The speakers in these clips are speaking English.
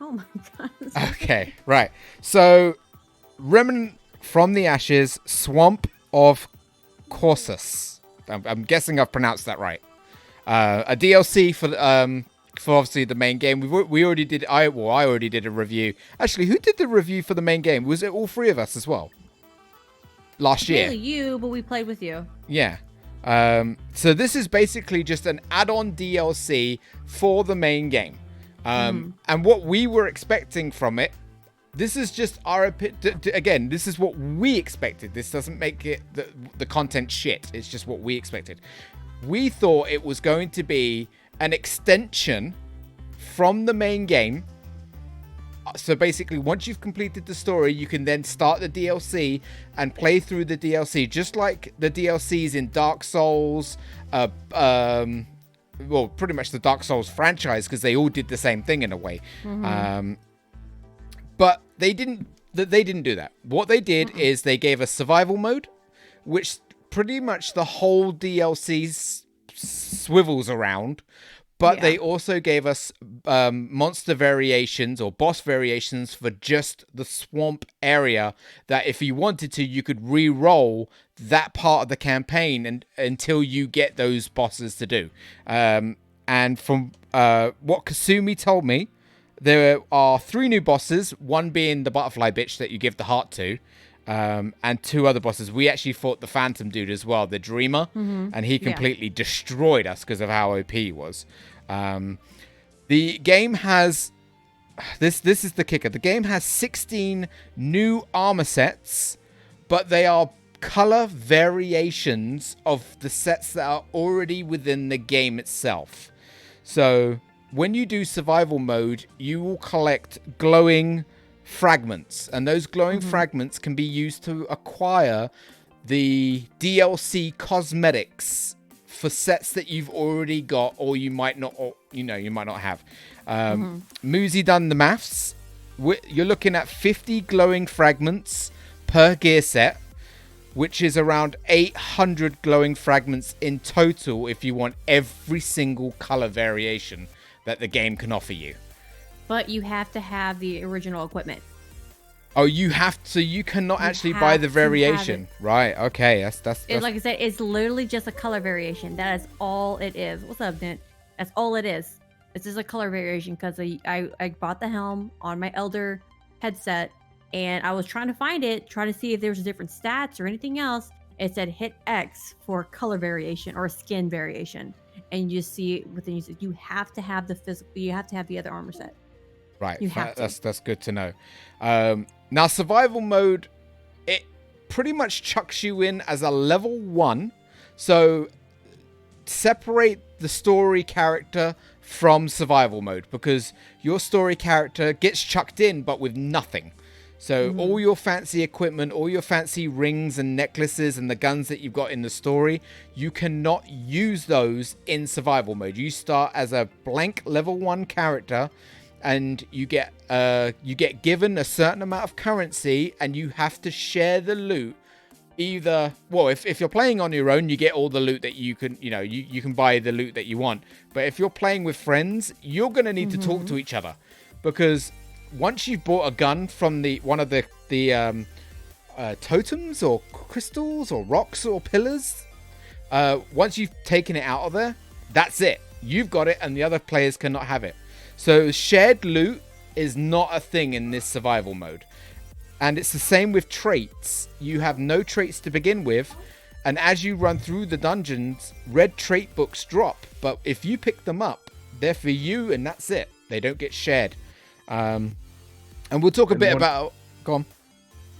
Oh my god. Okay, right. So, Remnant from the Ashes, Swamp of Corsus. I'm guessing I've pronounced that right. A DLC for obviously the main game. We already did. I already did a review. Actually, who did the review for the main game? Was it all three of us as well? Last year. Mainly you, but we played with you. Yeah. So this is basically just an add-on DLC for the main game. And what we were expecting from it, this is just our again, this is what we expected. This doesn't make it the content shit. It's just what we expected. We thought it was going to be an extension from the main game. So basically, once you've completed the story, you can then start the DLC and play through the DLC, just like the DLCs in Dark Souls, well, pretty much the Dark Souls franchise, because they all did the same thing in a way. But they didn't do that. What they did is they gave us survival mode, which pretty much the whole DLC swivels around. But they also gave us monster variations or boss variations for just the swamp area, that if you wanted to, you could re-roll that part of the campaign until you get those bosses to do. And from what Kasumi told me, there are 3 new bosses, one being the butterfly bitch that you give the heart to, and 2 other bosses. We actually fought the Phantom dude as well, the Dreamer, and he completely destroyed us because of how OP he was. The game has... This is the kicker. The game has 16 new armor sets, but they are color variations of the sets that are already within the game itself. So when you do survival mode, you will collect glowing fragments, and those glowing fragments can be used to acquire the DLC cosmetics for sets that you've already got, or you might not, or you might not have. Muzi done the maths. You're looking at 50 glowing fragments per gear set, which is around 800 glowing fragments in total if you want every single color variation that the game can offer you. But you have to have the original equipment. Oh, you have to. You cannot actually buy the variation, right? Okay, that's like I said, it's literally just a color variation. That is all it is. What's up, Nint? That's all it is. It's just a color variation because I bought the helm on my Elder headset, and I was trying to find it, trying to see if there was different stats or anything else. It said hit X for color variation or skin variation, and you just see it within. You have to have the physical. You have to have the other armor set. Right. You have to. That's good to know. Now, survival mode, it pretty much chucks you in as a level 1. So separate the story character from survival mode, because your story character gets chucked in, but with nothing. So all your fancy equipment, all your fancy rings and necklaces and the guns that you've got in the story, you cannot use those in survival mode. You start as a blank level 1 character, and you get given a certain amount of currency, and you have to share the loot. Either, well, if you're playing on your own, you get all the loot that you can, you can buy the loot that you want. But if you're playing with friends, you're going to need to talk to each other, because once you've bought a gun from one of the totems or crystals or rocks or pillars, once you've taken it out of there, that's it. You've got it, and the other players cannot have it. So shared loot is not a thing in this survival mode. And it's the same with traits. You have no traits to begin with, and as you run through the dungeons, red trait books drop. But if you pick them up, they're for you, and that's it. They don't get shared. And we'll talk a bit about... Go on.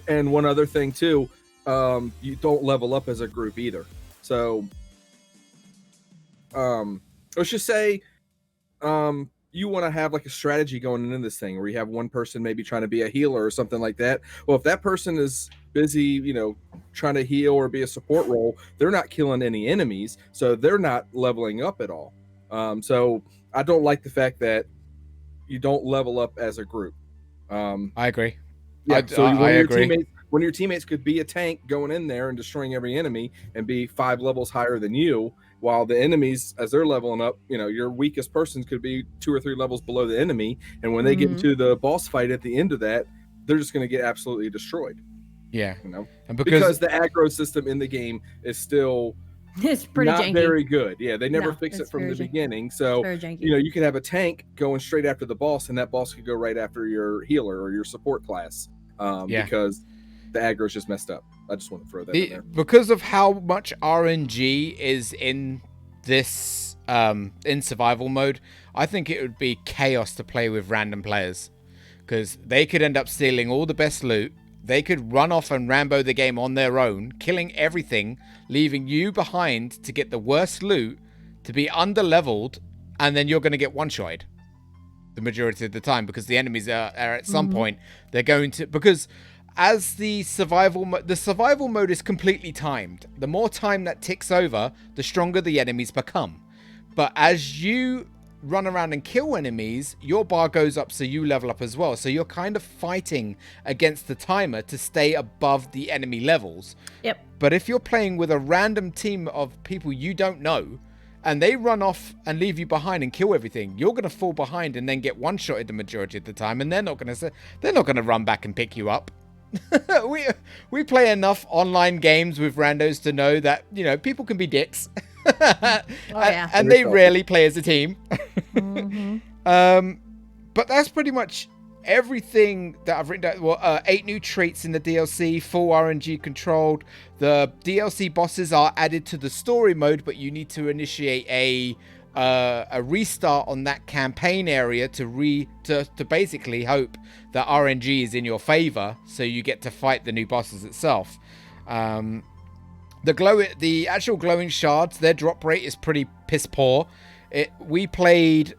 And one other thing, too, you don't level up as a group either. So, let's just say... you want to have like a strategy going into this thing where you have one person maybe trying to be a healer or something like that. Well, if that person is busy, trying to heal or be a support role, they're not killing any enemies, so they're not leveling up at all. So I don't like the fact that you don't level up as a group. I agree. Yeah, I agree. When your teammates could be a tank going in there and destroying every enemy and be 5 levels higher than you, while the enemies, as they're leveling up, your weakest person could be 2 or 3 levels below the enemy, and when they get into the boss fight at the end of that, they're just going to get absolutely destroyed. Yeah. And because the aggro system in the game is still it's pretty not janky. very good. Yeah, they never fix it from the beginning. So, you can have a tank going straight after the boss, and that boss could go right after your healer or your support class, because the aggro is just messed up. I just want to throw that in there. Because of how much RNG is in this, in survival mode, I think it would be chaos to play with random players. Because they could end up stealing all the best loot. They could run off and Rambo the game on their own, killing everything, leaving you behind to get the worst loot, to be under-leveled, and then you're going to get one-shotted the majority of the time, because the enemies are at some point, they're going to... Because as the survival mode is completely timed. The more time that ticks over, the stronger the enemies become. But as you run around and kill enemies, your bar goes up, so you level up as well. So you're kind of fighting against the timer to stay above the enemy levels. Yep. But if you're playing with a random team of people you don't know, and they run off and leave you behind and kill everything, you're going to fall behind and then get one-shotted the majority of the time, and they're not going to run back and pick you up. we play enough online games with randos to know that, people can be dicks. And they rarely play as a team. But that's pretty much everything that I've written down. Well, 8 new traits in the DLC, full RNG controlled. The DLC bosses are added to the story mode, but you need to initiate a restart on that campaign area to basically hope that RNG is in your favor, so you get to fight the new bosses itself. The actual glowing shards, their drop rate is pretty piss poor. We played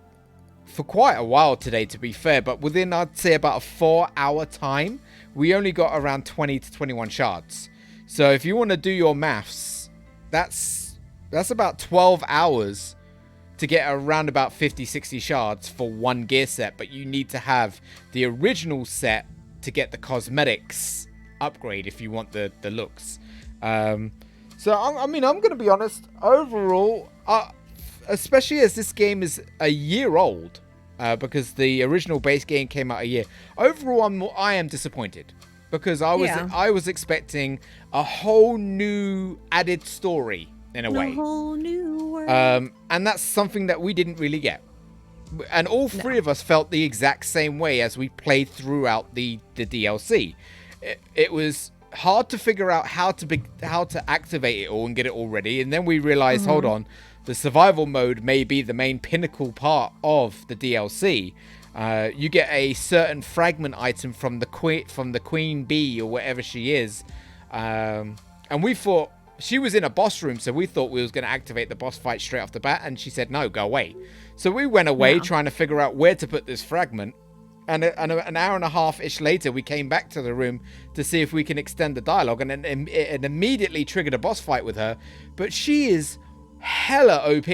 for quite a while today, to be fair, but within, I'd say, about a 4-hour time, we only got around 20 to 21 shards. So if you want to do your maths, that's about 12 hours to get around about 50-60 shards for one gear set, but you need to have the original set to get the cosmetics upgrade if you want the looks. So I'm going to be honest, overall, especially as this game is a year old, because the original base game came out a year, overall I am disappointed, because I was expecting a whole new added story in a way. A whole new world. And that's something that we didn't really get. And all three of us felt the exact same way as we played throughout the DLC. It was hard to figure out how to activate it all and get it all ready. And then we realized, hold on, the survival mode may be the main pinnacle part of the DLC. You get a certain fragment item from the queen bee or whatever she is. And we thought, she was in a boss room, so we thought we was going to activate the boss fight straight off the bat, and she said, no, go away. So we went away trying to figure out where to put this fragment, and an hour and a half-ish later, we came back to the room to see if we can extend the dialogue, and it immediately triggered a boss fight with her, but she is hella OP.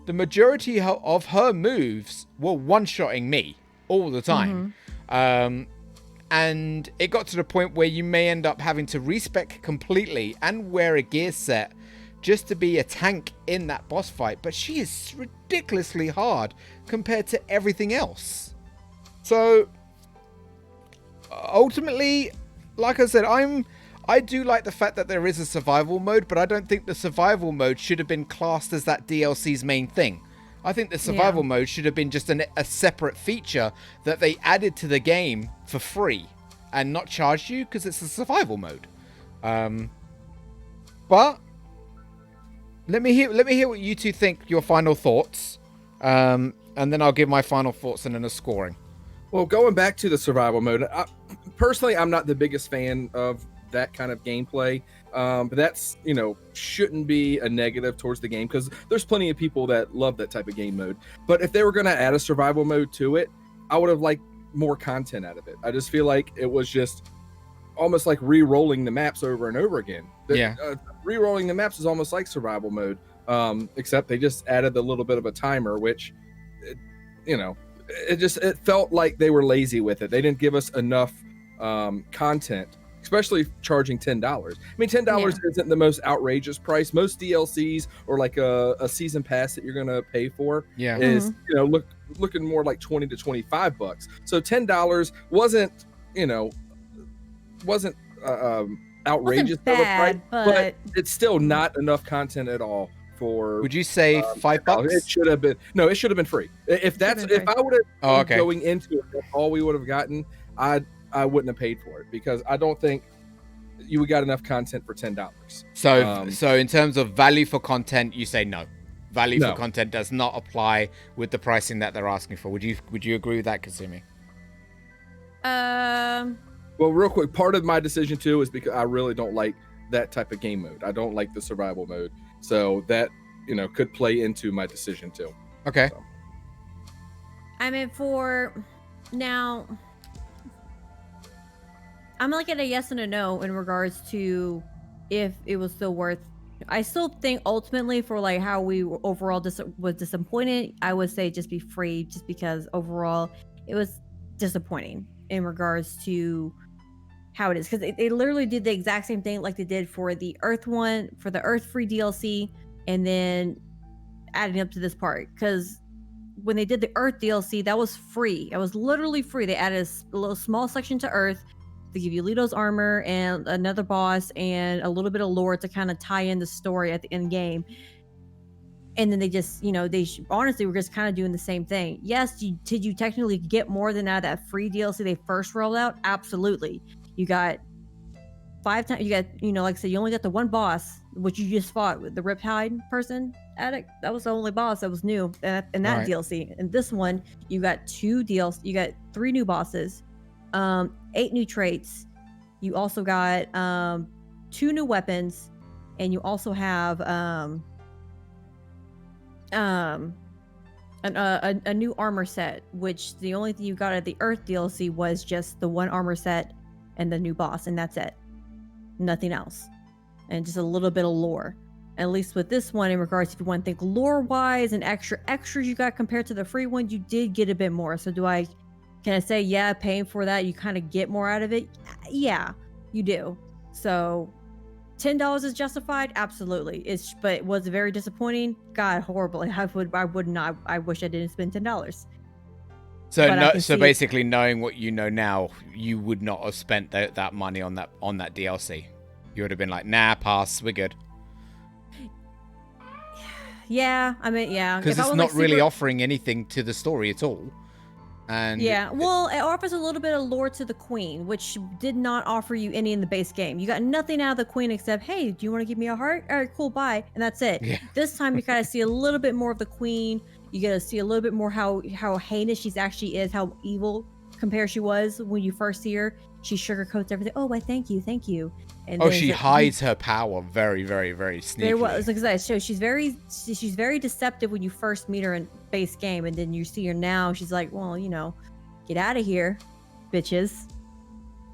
The majority of her moves were one-shotting me all the time. And it got to the point where you may end up having to respec completely and wear a gear set just to be a tank in that boss fight. But she is ridiculously hard compared to everything else. So, ultimately, like I said, I do like the fact that there is a survival mode, but I don't think the survival mode should have been classed as that DLC's main thing. I think the survival mode should have been just a separate feature that they added to the game for free and not charged you, because it's a survival mode. But let me hear what you two think, your final thoughts, and then I'll give my final thoughts and then a scoring. Well, going back to the survival mode, personally, I'm not the biggest fan of that kind of gameplay. But that's, shouldn't be a negative towards the game, because there's plenty of people that love that type of game mode. But if they were going to add a survival mode to it, I would have liked more content out of it. I just feel like it was just almost like re-rolling the maps over and over again. Re-rolling the maps is almost like survival mode, except they just added a little bit of a timer, which, it felt like they were lazy with it. They didn't give us enough content especially charging $10. I mean, $10 isn't the most outrageous price. Most DLCs or like a season pass that you're gonna pay for is looking more like $20 to $25. So $10 wasn't outrageous Wasn't bad, but it's still not enough content at all. For would you say $5? It should have been free. If I would have going into it, that's all we would have gotten, I wouldn't have paid for it, because I don't think you would got enough content for $10. So in terms of value for content, you say no. Value for content does not apply with the pricing that they're asking for. Would you agree with that, Kasumi? Well, real quick, part of my decision too is because I really don't like that type of game mode. I don't like the survival mode. So that, could play into my decision too. Okay. So. I mean, for now, I'm like at a yes and a no in regards to if it was still worth. I still think ultimately for like how we overall was disappointed, I would say just be free, just because overall it was disappointing in regards to how it is, because they literally did the exact same thing like they did for the Earth one, for the Earth free DLC, and then adding up to this part. Because when they did the Earth DLC, that was free. It was literally free. They added a little small section to Earth to give you Lito's armor and another boss and a little bit of lore to kind of tie in the story at the end game. And then they just, honestly were just kind of doing the same thing. Yes, did you technically get more than out of that free DLC they first rolled out? Absolutely. You got 5 times. You got, like I said, you only got the one boss, which you just fought with the Riptide person. Attic. That was the only boss that was new in that DLC. And this one, you got 2 DLC. You got 3 new bosses, 8 new traits. You also got 2 new weapons, and you also have a new armor set. Which the only thing you got at the Earth DLC was just the one armor set and the new boss, and that's it. Nothing else. And just a little bit of lore. At least with this one, in regards, if you want to think lore-wise and extras you got compared to the free one, you did get a bit more. So can I say, yeah, paying for that, you kind of get more out of it? Yeah, you do. So $10 is justified? Absolutely. But was it very disappointing? God, horribly. I would not. I wish I didn't spend $10. So basically, knowing what you know now, you would not have spent that money on that DLC. You would have been like, nah, pass, we're good. Yeah, I mean, yeah. Because it's not really offering anything to the story at all. And well, it offers a little bit of lore to the Queen, which did not offer you any in the base game. You got nothing out of the Queen except, hey, do you want to give me a heart? All right, cool, bye. And that's it. Yeah. This time you kind of see a little bit more of the Queen. You get to see a little bit more how heinous she actually is, how evil compared she was when you first see her. She sugarcoats everything. Oh, why, thank you. And she hides her power very, very, very sneakily. There was, like I said, so she's very deceptive when you first meet her in base game, and then you see her now. She's like, well, get out of here, bitches,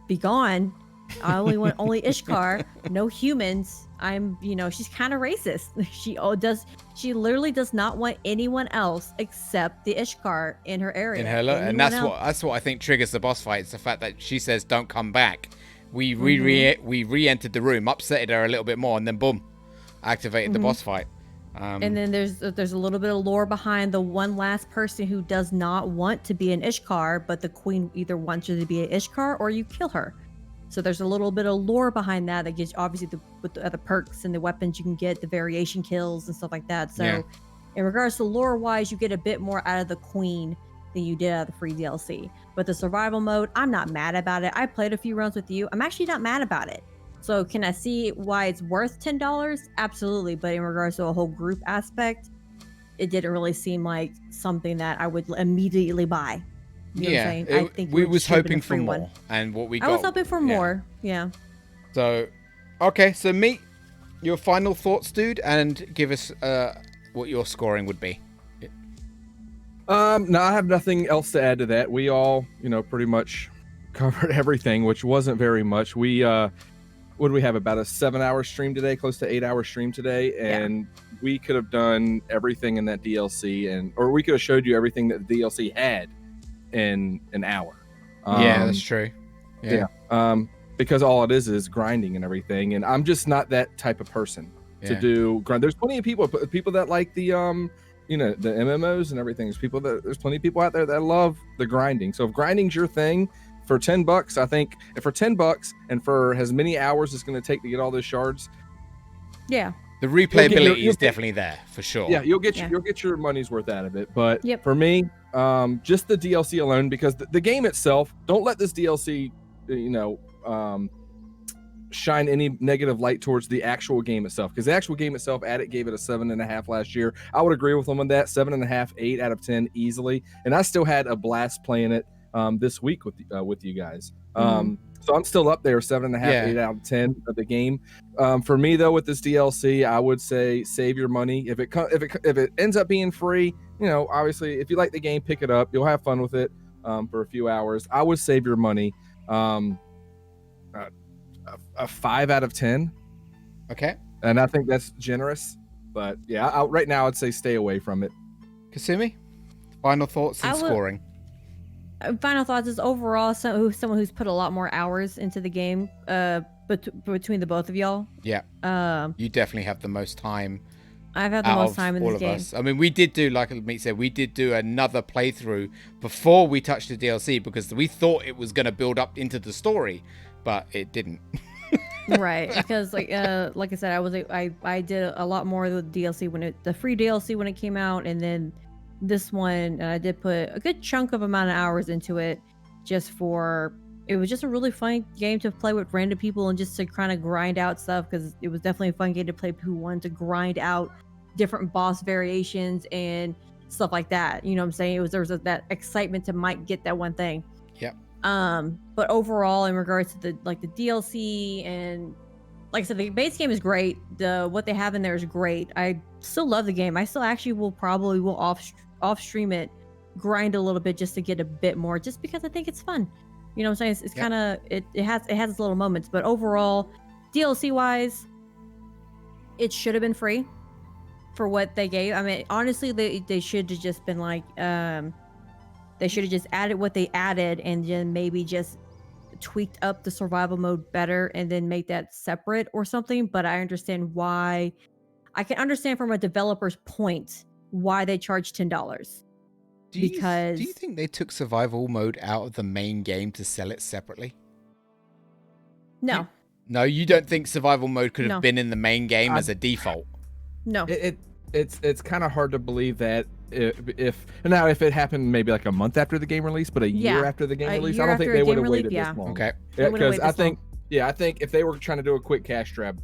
be gone. I only want Ishkar, no humans. She's kind of racist. She literally does not want anyone else except the Ishkar in her area. And that's what I think triggers the boss fight. It's the fact that she says, "Don't come back." We re-entered the room, upsetted her a little bit more, and then boom, activated the boss fight. And then there's a little bit of lore behind the one last person who does not want to be an Ishkar, but the Queen either wants her to be an Ishkar or you kill her. So there's a little bit of lore behind that gives you obviously with the other perks and the weapons you can get, the variation kills and stuff like that. So in regards to lore wise, you get a bit more out of the Queen than you did out of the free DLC. But the survival mode, I'm not mad about it. I played a few rounds with you. I'm actually not mad about it. So can I see why it's worth $10? Absolutely. But in regards to a whole group aspect, it didn't really seem like something that I would immediately buy. You know what I'm saying? I think we was hoping for more, and what we got. I was hoping for more. Yeah. So, okay. So meet your final thoughts, dude, and give us what your scoring would be. No, I have nothing else to add to that. We all, pretty much covered everything, which wasn't very much. We what do we have, about a 7-hour stream today, close to 8-hour stream today, and we could have done everything in that DLC, or we could have showed you everything that the DLC had in an hour. Yeah, that's true. Yeah. because all it is grinding and everything. And I'm just not that type of person to do grind. There's plenty of people that like the you know, the MMOs and everything. There's plenty of people out there that love the grinding. So if grinding's your thing, for $10, I think, and for $10 and for as many hours it's going to take to get all those shards, yeah, the replayability is definitely there for sure. Yeah, you'll get your money's worth out of it. But for me, just the DLC alone, because the game itself, don't let this DLC, you know, shine any negative light towards the actual game itself, because the actual game itself, Attic gave it a 7.5 last year. I would agree with them on that. 7.5, 8 out of 10 easily, and I still had a blast playing it this week with you guys. So I'm still up there, 7.5, 8 out of 10 of the game. For me though, with this DLC, I would say save your money. If it ends up being free, you know, obviously if you like the game, pick it up. You'll have fun with it for a few hours. I would save your money. A 5 out of 10. Okay. And I think that's generous, but yeah, right now I'd say stay away from it. Kasumi, final thoughts and scoring. Final thoughts is overall someone who's put a lot more hours into the game between the both of y'all. Yeah. You definitely have the most time. I've had the most time in this game. I mean, we did do, like Meat said, we did do another playthrough before we touched the DLC because we thought it was going to build up into the story, but it didn't. Right, because like I said, I did a lot more of the DLC the free DLC when it came out, and then this one I did put a good chunk of amount of hours into it. It was just a really fun game to play with random people and just to kind of grind out stuff, because it was definitely a fun game to play who wanted to grind out different boss variations and stuff like that. You know what I'm saying? There was that excitement to might get that one thing. Yep. But overall, in regards to the DLC, and like I said, the base game is great. What they have in there is great. I still love the game. I still actually will off stream it, grind a little bit just to get a bit more, just because I think it's fun. You know what I'm saying? It's kind of it has its little moments, but overall, DLC wise, it should have been free for what they gave. I mean, honestly, they should have just been like, they should have just added what they added and then maybe just tweaked up the survival mode better and then make that separate or something. But I understand why. I can understand from a developer's point why they charge $10. Do you think they took survival mode out of the main game to sell it separately? No. No, you don't think survival mode could have been in the main game as a default? No. It's kind of hard to believe that if it happened maybe like a month after the game release, but a year after the game release, I don't think they would have waited this long. Okay. Because I think if they were trying to do a quick cash grab,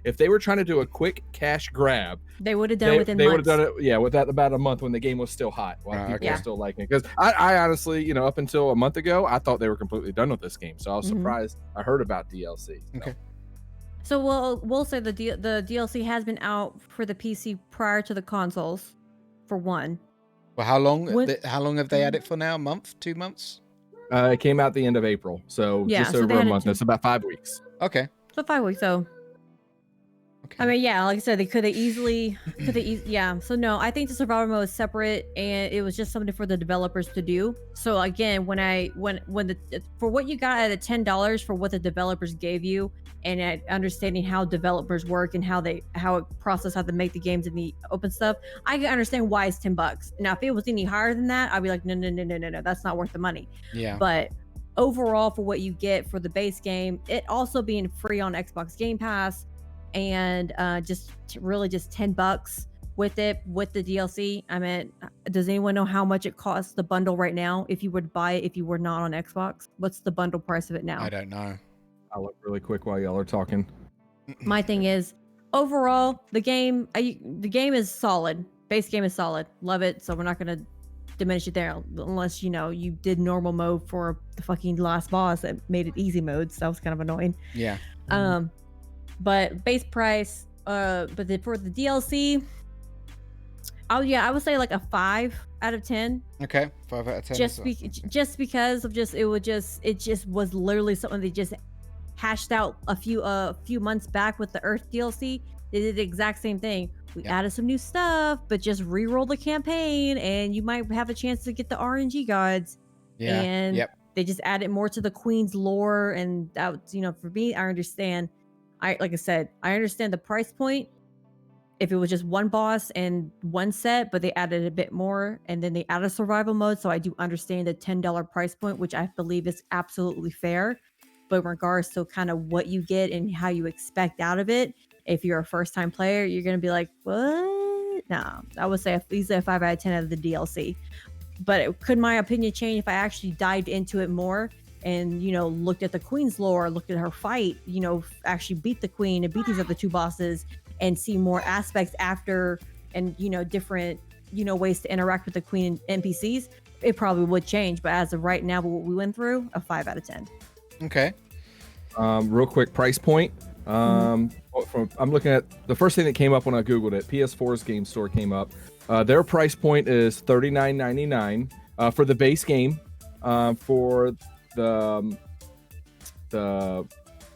if they were trying to do a quick cash grab, they would have done it within months. They would have done it, within about a month when the game was still hot, while people were still liking it. Because I honestly, up until a month ago, I thought they were completely done with this game. So I was surprised I heard about DLC. So. Okay. So we'll say the DLC has been out for the PC prior to the consoles, for one. Well, how long have they had it for now? A month? 2 months? It came out the end of April, so just over a month. It's about 5 weeks. Okay. So 5 weeks. So. Okay. I mean, like I said, they could have easily. So no, I think the survival mode is separate, and it was just something for the developers to do. So again, for what you got at $10 for what the developers gave you, and at understanding how developers work and how it process how to make the games and the open stuff, I can understand why it's $10. Now, if it was any higher than that, I'd be like, no, that's not worth the money. Yeah. But overall, for what you get for the base game, it also being free on Xbox Game Pass, and just $10 with it, with the DLC. I mean, does anyone know how much it costs the bundle right now if you were to buy it if you were not on Xbox? What's the bundle price of it now? I don't know. I'll look really quick while y'all are talking. My thing is, overall, the game is solid. Base game is solid. Love it. So we're not going to diminish it there unless, you did normal mode for the fucking last boss that made it easy mode. So that was kind of annoying. Yeah. But base price, for the DLC, I would say like a 5 out of 10. Okay, 5 out of 10. Just because of it just was literally something they just hashed out a few months back with the Earth DLC. They did the exact same thing. We added some new stuff, but just re-roll the campaign, and you might have a chance to get the RNG gods. Yeah. And They just added more to the queen's lore, and that, you know, for me, I understand. Like I said, I understand the price point if it was just one boss and one set, but they added a bit more, and then they added survival mode. So I do understand the $10 price point, which I believe is absolutely fair. But in regards to kind of what you get and how you expect out of it, if you're a first time player, you're gonna be like, what? No, I would say easily a 5 out of 10 out of the DLC. But could my opinion change if I actually dived into it more and, you know, looked at the queen's lore, looked at her fight, you know, actually beat the queen and beat these other two bosses and see more aspects after, and, you know, different, you know, ways to interact with the queen and NPCs, it probably would change. But as of right now, what we went through, a 5 out of 10. Okay. Real quick price point. I'm looking at the first thing that came up when I googled it. PS4's game store came up. Their price point is $39.99 for the base game. For the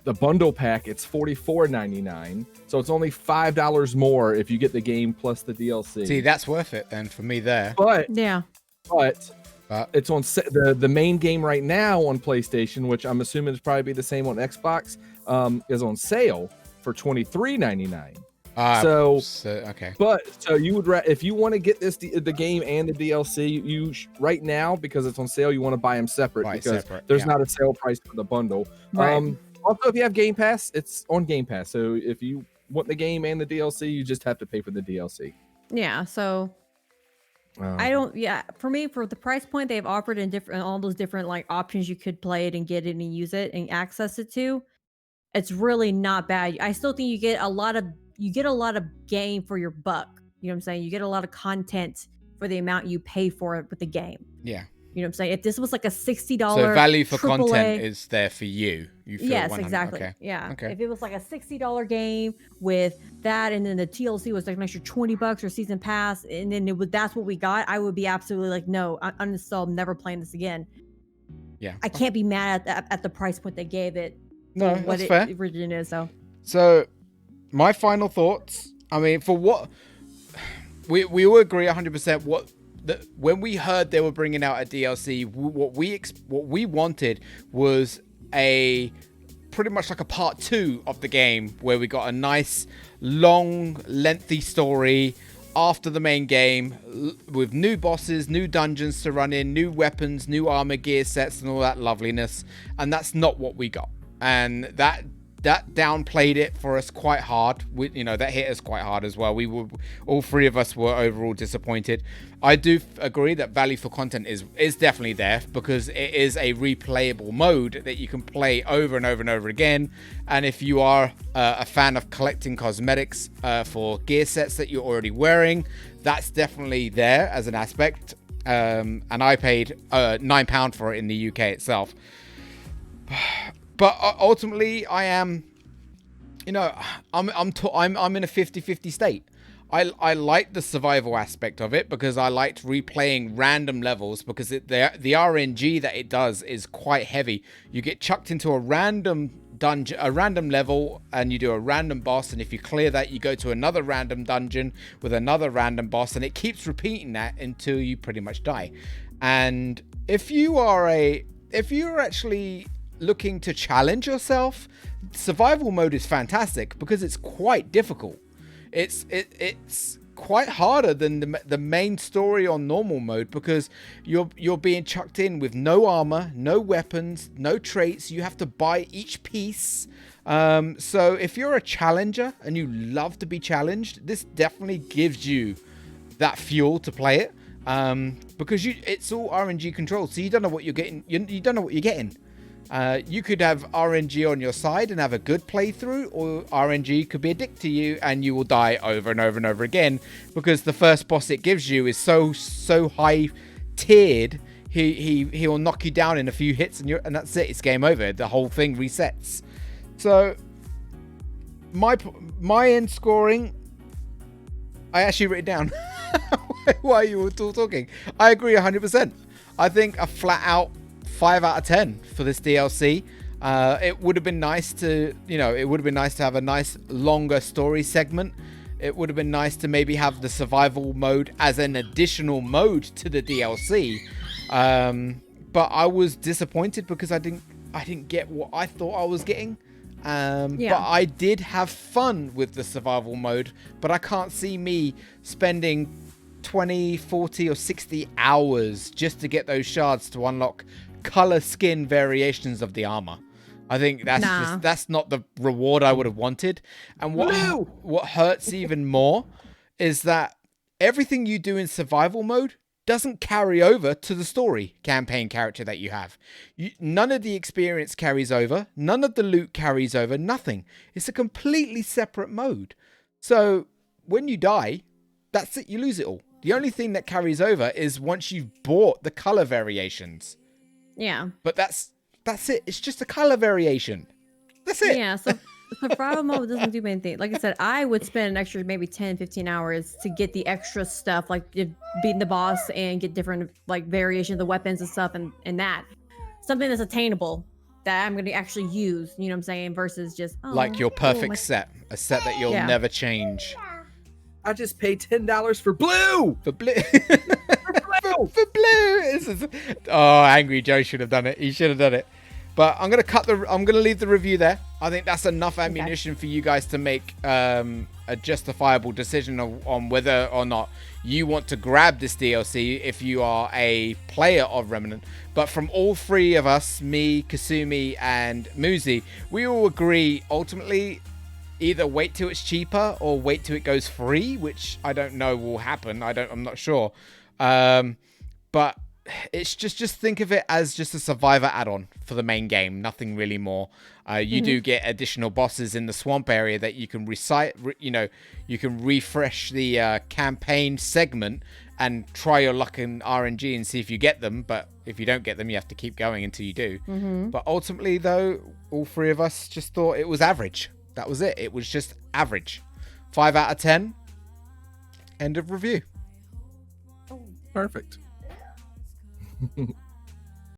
bundle pack, it's $44.99. So it's only $5 more if you get the game plus the DLC. See, that's worth it then for me there. But yeah, but it's on the main game right now on PlayStation, which I'm assuming is probably be the same on Xbox. Is on sale for $23.99. So okay. But so you would if you want to get the game and the DLC, you right now, because it's on sale, you want to buy them separate because there's not a sale price for the bundle. Right. Also, if you have Game Pass, it's on Game Pass. So if you want the game and the DLC, you just have to pay for the DLC. Yeah. So I don't. Yeah, for me, for the price point they've offered in different all those different like options you could play it and get it and use it and access it to, it's really not bad. I still think you get a lot of game for your buck. You know what I'm saying? You get a lot of content for the amount you pay for it with the game. Yeah. You know what I'm saying? If this was like a $60, so value for AAA, content is there for you. You feel yes, 100. exactly. Okay. Yeah. Okay. If it was like a $60 game with that, and then the TLC was like an extra $20 or season pass, and then that's what we got, I would be absolutely like, no, uninstall, never playing this again. Yeah. I can't be mad at the price point they gave it. No, what that's fair. It originally is. So my final thoughts. I mean, for what we all agree 100%. When we heard they were bringing out a DLC, what we wanted was a pretty much like a part 2 of the game where we got a nice, long, lengthy story after the main game with new bosses, new dungeons to run in, new weapons, new armor, gear sets, and all that loveliness. And that's not what we got. And that downplayed it for us quite hard. That hit us quite hard as well. All three of us were overall disappointed. I do agree that value for content is definitely there, because it is a replayable mode that you can play over and over and over again. And if you are a fan of collecting cosmetics for gear sets that you're already wearing, that's definitely there as an aspect. And I paid £9 for it in the UK itself. But ultimately, I am, I'm in a 50-50 state. I like the survival aspect of it because I liked replaying random levels, because the RNG that it does is quite heavy. You get chucked into a random dungeon, a random level, and you do a random boss, and if you clear that, you go to another random dungeon with another random boss, and it keeps repeating that until you pretty much die. And if you're actually looking to challenge yourself, survival mode is fantastic because it's quite difficult. It's quite harder than the main story on normal mode, because you're being chucked in with no armor, no weapons, no traits. You have to buy each piece. So if you're a challenger and you love to be challenged, this definitely gives you that fuel to play it, because it's all RNG controlled, so you don't know what you're getting. You don't know what you're getting. You could have RNG on your side and have a good playthrough, or RNG could be a dick to you and you will die over and over and over again, because the first boss it gives you is so high tiered. He will knock you down in a few hits and that's it. It's game over. The whole thing resets. So my end scoring, I actually wrote it down while you were talking. I agree 100%. I think a flat out 5 out of 10 for this DLC. It would have been nice to, have a nice longer story segment. It would have been nice to maybe have the survival mode as an additional mode to the DLC. but I was disappointed because I didn't get what I thought I was getting. But I did have fun with the survival mode, but I can't see me spending 20, 40 or 60 hours just to get those shards to unlock color skin variations of the armor. I think that's not the reward I would have wanted. And what hurts even more is that everything you do in survival mode doesn't carry over to the story campaign character that you have. None of the experience carries over. None of the loot carries over. Nothing. It's a completely separate mode. So when you die, that's it. You lose it all. The only thing that carries over is once you've bought the color variations. Yeah. But that's it. It's just a color variation. That's it. Yeah. So survival mode doesn't do anything. Like I said, I would spend an extra maybe 10, 15 hours to get the extra stuff, like beating the boss and get different like variation of the weapons and stuff, and that something that's attainable that I'm going to actually use. You know what I'm saying? Versus just like your perfect set, a set that you'll never change. I just paid $10 for blue. For blue. For blue. Angry Joe should have done it. He should have done it. But I'm gonna leave the review there. I think that's enough ammunition for you guys to make a justifiable decision on whether or not you want to grab this DLC if you are a player of Remnant. But from all three of us, me, Kasumi, and Muzi, we all agree ultimately either wait till it's cheaper or wait till it goes free, which I don't know will happen. I'm not sure. But it's just think of it as just a survivor add-on for the main game, nothing really more. You do get additional bosses in the swamp area that you can you can refresh the campaign segment and try your luck in RNG and see if you get them. But if you don't get them, you have to keep going until you do. But ultimately, though, all three of us just thought it was average. That was it. It was just average. 5 out of 10. End of review. Perfect.